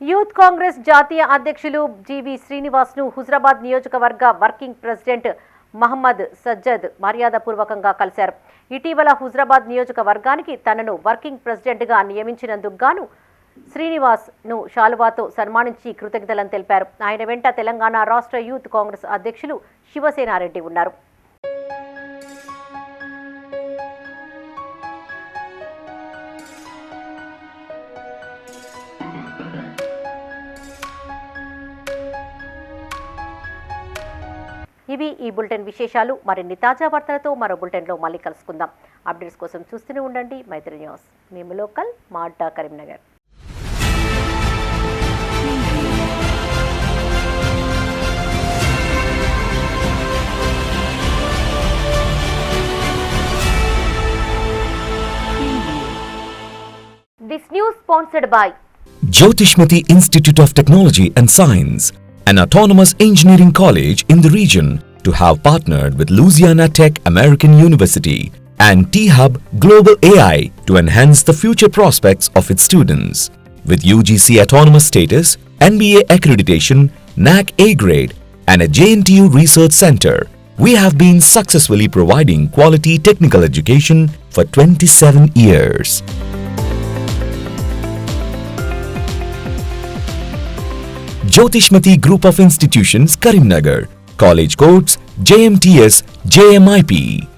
యూత్ కాంగ్రెస్ జాతీయ అధ్యక్షులు జీవి శ్రీనివాస్ను హుజరాబాద్ నియోజకవర్గ వర్కింగ్ ప్రెసిడెంట్ మహమ్మద్ సజ్జద్ మర్యాదపూర్వకంగా కలిశారు. ఇటీవల హుజరాబాద్ నియోజకవర్గానికి తనను వర్కింగ్ ప్రెసిడెంట్గా నియమించినందుకు గాను శ్రీనివాస్ను శాలువాతో సన్మానించి కృతజ్ఞతలను తెలిపారు. ఆయన వెంట తెలంగాణ రాష్ట్ర యూత్ కాంగ్రెస్ అధ్యక్షులు శివసేనారెడ్డి ఉన్నారు. ఇవి ఈ బులెటిన్ విశేషాలు. మరిన్ని తాజా వార్తలతో మరో బులెటిన్లో మళ్ళీ కలుసుకుందాం. అప్డేట్స్ కోసం చూస్తూనే ఉండండి మైత్రి న్యూస్. మేము లోకల్, మా అడ్డా Karimnagar. This news sponsored by Jyotishmati Institute of Technology and Science, an autonomous engineering college in the region, to have partnered with Louisiana Tech American University and T-Hub Global AI to enhance the future prospects of its students. With UGC autonomous status, NBA accreditation, NAC A grade, and a JNTU research center, we have been successfully providing quality technical education for 27 years. Jyotishmati Group of Institutions, Karimnagar, College codes JMTS, JMIP.